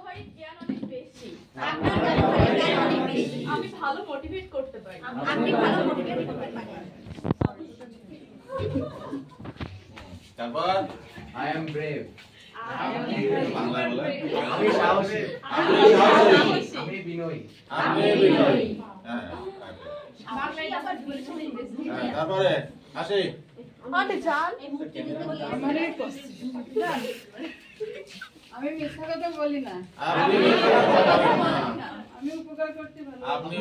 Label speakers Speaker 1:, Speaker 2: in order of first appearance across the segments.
Speaker 1: ব্যবহারিক জ্ঞান অনেক বেশি।
Speaker 2: আপনার ব্যবহারিক জ্ঞান অনেক বেশি।
Speaker 1: আমি ভালো মোটিভেট করতে পারি।
Speaker 2: আপনি ভালো মোটিভেট করতে পারেন।
Speaker 3: তারপর
Speaker 4: I am brave.
Speaker 3: বাংলা বলে
Speaker 4: আমি সাহসী।
Speaker 3: আপনি সাহসী।
Speaker 4: আমি বিনয়ী।
Speaker 3: আপনি বিনয়ী। হ্যাঁ
Speaker 2: বাংলায় আবার বলছেন ইংরেজি।
Speaker 3: তারপরে আসি
Speaker 1: আরে জান
Speaker 5: আমারে আমি মিথ্যা কথা বলি না।
Speaker 3: আপনি মিথ্যা কথা বলেন না।
Speaker 5: আমি উপকার করতে ভালো।
Speaker 3: আপনি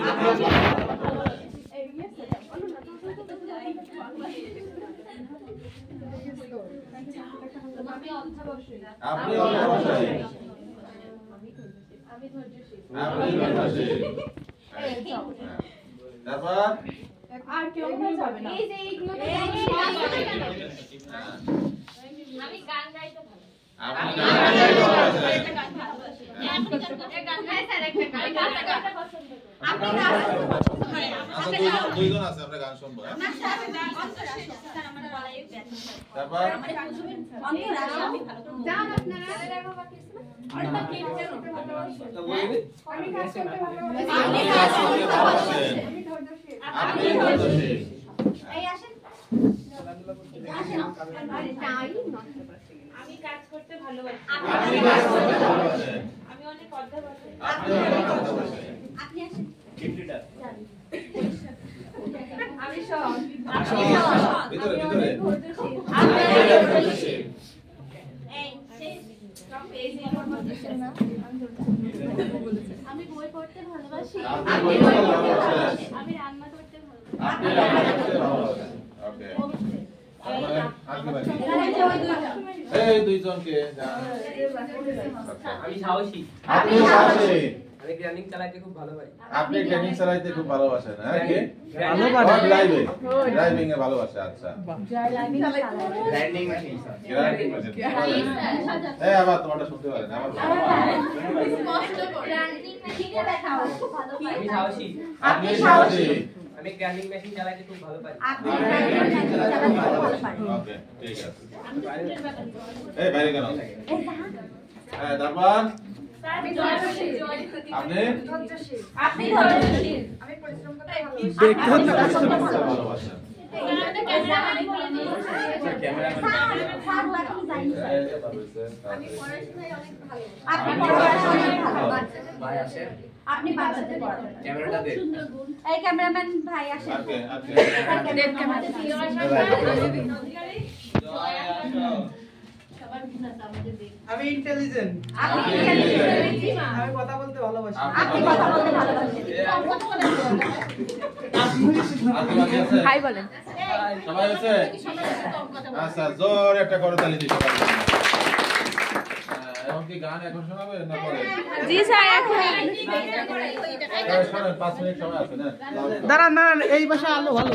Speaker 3: আপনি অধ্যবসায়ী। আপনি ধৈর্যশীল। তারপর
Speaker 1: আর কেউ যাবে না।
Speaker 2: এই যে এইগুলো তো
Speaker 6: আমি গান গাইতে ভালো।
Speaker 3: আপনি গান গাইতে ভালোবাসেন। আচ্ছা দুইজন আছে আমরা গান শুনবো হ্যাঁ তারপর আপনি ধৈর্যশীল।
Speaker 2: এই আসেন
Speaker 6: আমি কাজ করতে ভালোবাসি।
Speaker 3: আপনি কাজ করতে ভালোবাসেন।
Speaker 6: আমি অনেক অধ্যবসায়ী।
Speaker 3: আপনি অনেক অধ্যবসায়ী।
Speaker 2: আপনি আসেন
Speaker 1: আমি সব
Speaker 3: ভিতরে ভিতরে
Speaker 1: আমি
Speaker 3: ধৈর্যশীল।
Speaker 6: এই শেষ
Speaker 2: আমি বই পড়তে ভালোবাসি।
Speaker 3: আপনি বই পড়তে ভালোবাসেন।
Speaker 2: আমি রান্না করতে ভালোবাসি।
Speaker 3: আপনি রান্না করতে ভালোবাসেন। ওকে তারপরে আগে বাকি এই দুইজনকে
Speaker 4: আমি সাহসী।
Speaker 3: আপনি সাহসী।
Speaker 4: আমি গ্রাইন্ডিং চালাতে খুব ভালো পারি।
Speaker 3: আপনি ট্রেনিং চালাইতে খুব ভালোবাসেন হ্যাঁ কি
Speaker 4: ভালোবাসি।
Speaker 3: ড্রাইভিং ড্রাইভিং এ ভালোবাসে আচ্ছা
Speaker 4: গ্রাইন্ডিং মেশিন।
Speaker 3: গ্রাইভিং মেশিন এই আবার তোমারটা শুনতে পারেন আবার
Speaker 4: আমি সাহসী।
Speaker 3: আপনি সাহসী।
Speaker 4: আমি গ্রাইন্ডিং মেশিন চালাতে খুব ভালো পারি।
Speaker 2: আপনি রান্না করতে ভালো পারেন।
Speaker 3: ওকে ঠিক আছে এই বাইরে কেন হ্যাঁ তারপর
Speaker 1: আমি ধৈর্যশীল।
Speaker 3: আপনি
Speaker 2: আপনি ধৈর্যশীল।
Speaker 1: আমি পরিশ্রম করতে
Speaker 3: ভালোবাসেন
Speaker 6: ক্যামেরাম্যান বলে দিই।
Speaker 2: আমি পড়াশোনায় অনেক ভালো। আপনি পড়াশোনায় অনেক ভালো।
Speaker 4: ভাই আসে।
Speaker 2: আপনি বাচ্চাদের পড়াবেন।
Speaker 4: ক্যামেরাটা দে।
Speaker 2: এই ক্যামেরাম্যান ভাই আসেন।
Speaker 3: ওকে ওকে
Speaker 5: আমি ইন্টেলিজেন্ট।
Speaker 2: আপনি intelligent।
Speaker 5: আমি কথা বলতে ভালোবাসি।
Speaker 2: আপনি কথা বলতে ভালোবাসেন।
Speaker 1: হাই বলেন।
Speaker 3: সবাই আছে আচ্ছা জোর একটা করতালি দিতে পারবেন এখন কি গান এখন শোনাবে না পরে
Speaker 1: জি স্যার এখন
Speaker 3: শোনেন 5 মিনিট সময় আছে না
Speaker 5: দাঁড়ান দাঁড়ান এই ভাষা আলো ভালো।